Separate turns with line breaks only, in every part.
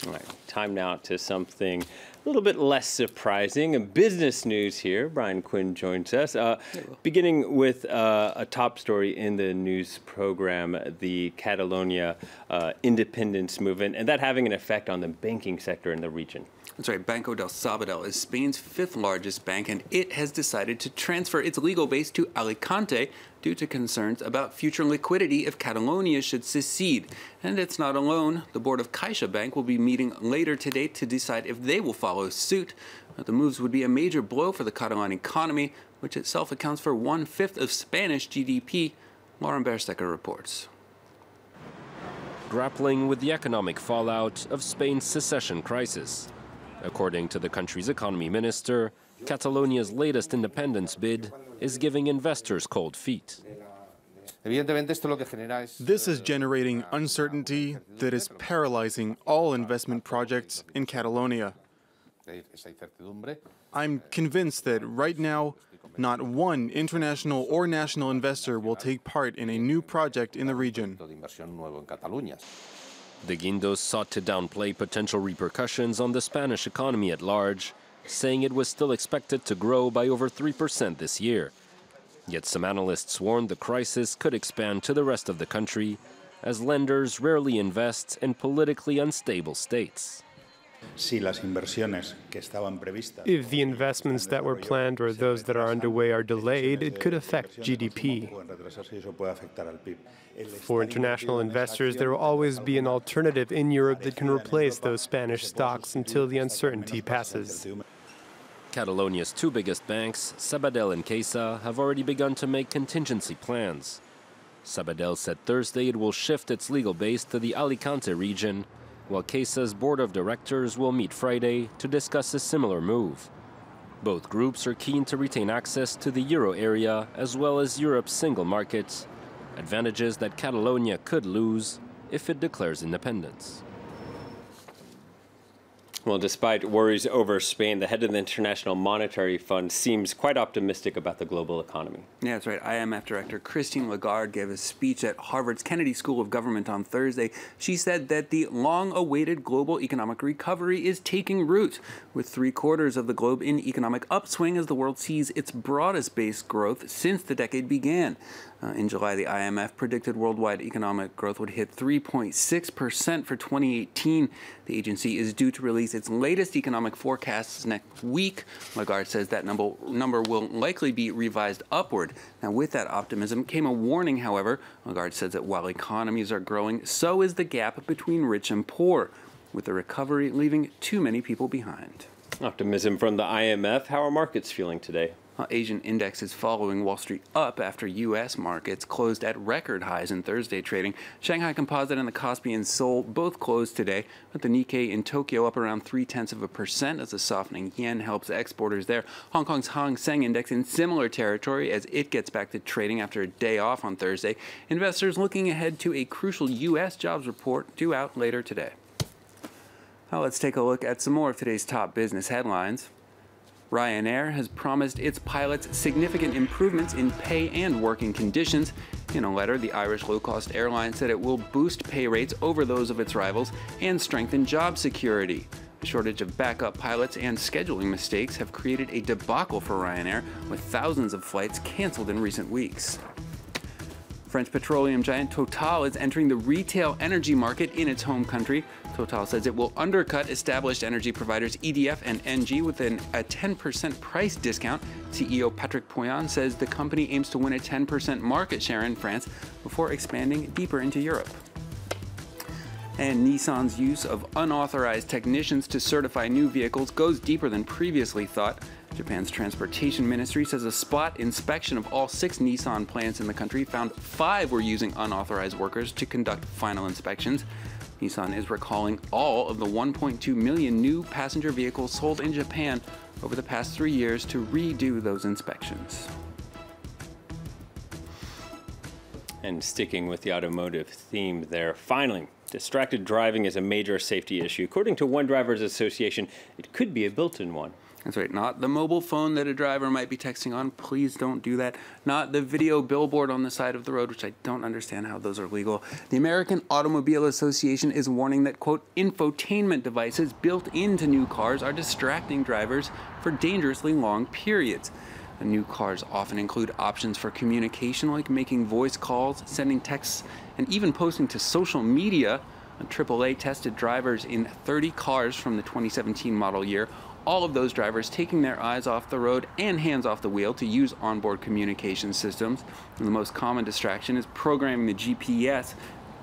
All right, time now to something a little bit less surprising. Business news here. Brian Quinn joins us. Beginning with a top story in the news program, the Catalonia independence movement, and that having an effect on the banking sector in the region.
That's right. Banco del Sabadell is Spain's fifth largest bank, and it has decided to transfer its legal base to Alicante due to concerns about future liquidity if Catalonia should secede. And it's not alone. The board of CaixaBank will be meeting later today to decide if they will follow suit. The moves would be a major blow for the Catalan economy, which itself accounts for 1/5 of Spanish GDP. Lauren Berstecker reports.
Grappling with the economic fallout of Spain's secession crisis. According to the country's economy minister, Catalonia's latest independence bid is giving investors cold feet.
This is generating uncertainty that is paralyzing all investment projects in Catalonia. I'm convinced that right now, not one international or national investor will take part in a new project in the region.
The Guindos sought to downplay potential repercussions on the Spanish economy at large, saying it was still expected to grow by over 3% this year. Yet some analysts warned the crisis could expand to the rest of the country, as lenders rarely invest in politically unstable states.
If the investments that were planned or those that are underway are delayed, it could affect GDP. For international investors, there will always be an alternative in Europe that can replace those Spanish stocks until the uncertainty passes.
Catalonia's two biggest banks, Sabadell and Caixa, have already begun to make contingency plans. Sabadell said Thursday it will shift its legal base to the Alicante region, while Caixa's board of directors will meet Friday to discuss a similar move. Both groups are keen to retain access to the euro area as well as Europe's single market, advantages that Catalonia could lose if it declares independence.
Well, despite worries over Spain, the head of the International Monetary Fund seems quite optimistic about the global economy.
Yeah, that's right. IMF Director Christine Lagarde gave a speech at Harvard's Kennedy School of Government on Thursday. She said that the long-awaited global economic recovery is taking root, with 3/4 of the globe in economic upswing as the world sees its broadest-based growth since the decade began. In July, the IMF predicted worldwide economic growth would hit 3.6% for 2018. The agency is due to release its latest economic forecasts next week. Lagarde says that number will likely be revised upward. Now, with that optimism came a warning, however. Lagarde says that while economies are growing, so is the gap between rich and poor, with the recovery leaving too many people behind.
Optimism from the IMF. How are markets feeling today?
Asian indexes following Wall Street up after U.S. markets closed at record highs in Thursday trading. Shanghai Composite and the Kospi in Seoul both closed today, with the Nikkei in Tokyo up around 0.3% as the softening yen helps exporters there. Hong Kong's Hang Seng Index in similar territory as it gets back to trading after a day off on Thursday. Investors looking ahead to a crucial U.S. jobs report due out later today. Now let's take a look at some more of today's top business headlines. Ryanair has promised its pilots significant improvements in pay and working conditions. In a letter, the Irish low-cost airline said it will boost pay rates over those of its rivals and strengthen job security. A shortage of backup pilots and scheduling mistakes have created a debacle for Ryanair, with thousands of flights canceled in recent weeks. French petroleum giant Total is entering the retail energy market in its home country. Total says it will undercut established energy providers EDF and ENGIE with a 10% price discount. CEO Patrick Pouyanné says the company aims to win a 10% market share in France before expanding deeper into Europe. And Nissan's use of unauthorized technicians to certify new vehicles goes deeper than previously thought. Japan's transportation ministry says a spot inspection of all 6 Nissan plants in the country found 5 were using unauthorized workers to conduct final inspections. Nissan is recalling all of the 1.2 million new passenger vehicles sold in Japan over the past 3 years to redo those inspections.
And sticking with the automotive theme there, finally, distracted driving is a major safety issue. According to one drivers association, it could be a built-in one.
That's right. Not the mobile phone that a driver might be texting on. Please don't do that. Not the video billboard on the side of the road, which I don't understand how those are legal. The American Automobile Association is warning that, quote, infotainment devices built into new cars are distracting drivers for dangerously long periods. The new cars often include options for communication like making voice calls, sending texts, and even posting to social media. AAA tested drivers in 30 cars from the 2017 model year. All of those drivers taking their eyes off the road and hands off the wheel to use onboard communication systems. And the most common distraction is programming the GPS.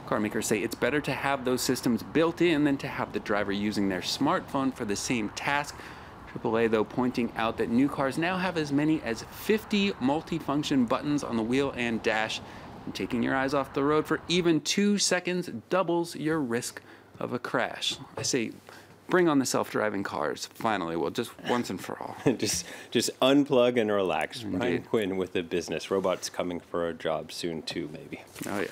Car makers say it's better to have those systems built in than to have the driver using their smartphone for the same task. AAA, though, pointing out that new cars now have as many as 50 multifunction buttons on the wheel and dash. And taking your eyes off the road for even 2 seconds doubles your risk of a crash. I say, bring on the self-driving cars, finally, well, just once and for all.
just unplug and relax. Brian Quinn with the business. Robots coming for a job soon, too, maybe.
Oh, yeah.